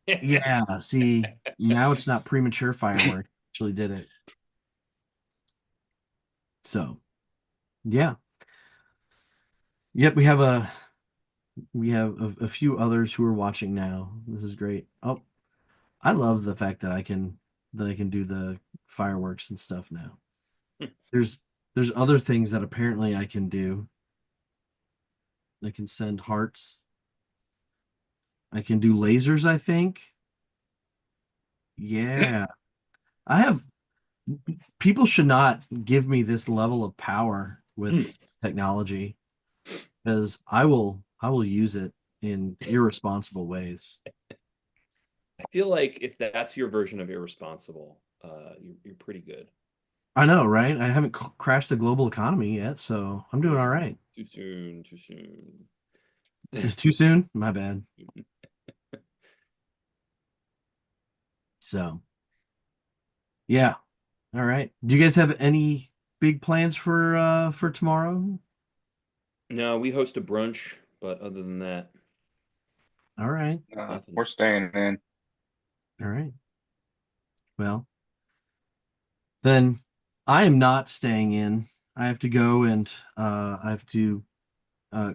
Yeah, see, now it's not premature firework. Actually did it. So, yeah. Yep, we have a few others who are watching now. This is great. Oh, I love the fact that I can do the fireworks and stuff now. There's there's other things that apparently I can do. I can send hearts. I can do lasers, I think. Yeah. I have People should not give me this level of power with technology, because I will use it in irresponsible ways. I feel like if that's your version of irresponsible, you're pretty good. I know, right? I haven't crashed the global economy yet, so I'm doing all Mm, right. too soon, too soon. Is it too soon? My bad. So, yeah. All right. Do you guys have any big plans for tomorrow? No, we host a brunch, but other than that, All right. nothing. We're staying in. All right. Well, then I am not staying in. I have to go, and I have to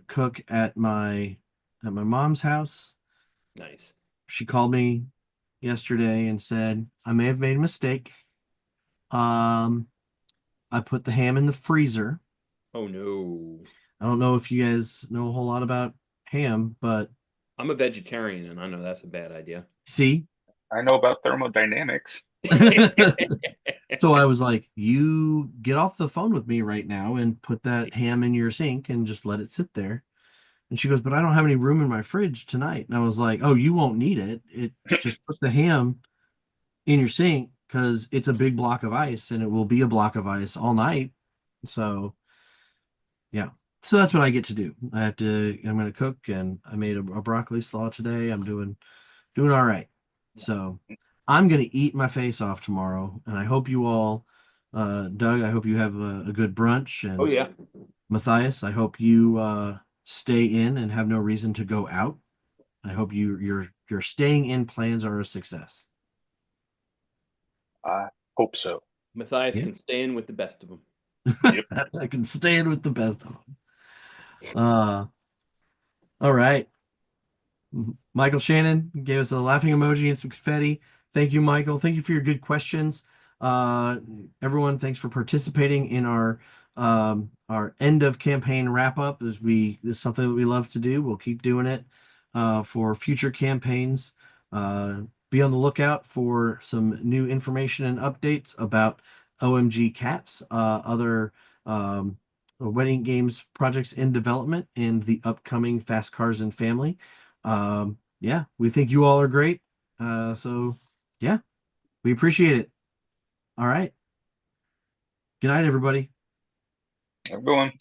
cook at my mom's house. Nice. She called me yesterday and said I may have made a mistake. Um, I put the ham in the freezer. Oh no. I don't know if you guys know a whole lot about ham, but I'm a vegetarian and I know that's a bad idea. see. I know about thermodynamics. So I was like, you get off the phone with me right now and put that ham in your sink and just let it sit there. And she goes, but I don't have any room in my fridge tonight. And I was like, oh, you won't need it. Just put the ham in your sink, because it's a big block of ice and it will be a block of ice all night. So yeah. So that's what I get to do. I'm gonna cook, and I made a broccoli slaw today. I'm doing all right. So I'm gonna eat my face off tomorrow, and I hope you all Doug, I hope you have a good brunch. Oh And yeah. Matthias, I hope you stay in and have no reason to go out. I hope your staying in plans are a success. I hope so. Matthias Yeah. can stay in with the best of them. Yep. I can stay in with the best of them. All right. Michael Shannon gave us a laughing emoji and some confetti. Thank you, Michael. Thank you for your good questions. Uh, Everyone, thanks for participating in our end of campaign wrap up. This is something that we love to do. We'll keep doing it for future campaigns. Be on the lookout for some new information and updates about OMG Cats, other wedding games projects in development, and the upcoming Fast Cars and Family. Yeah, we think you all are great. So yeah, we appreciate it. All right. Good night, everybody. Everyone.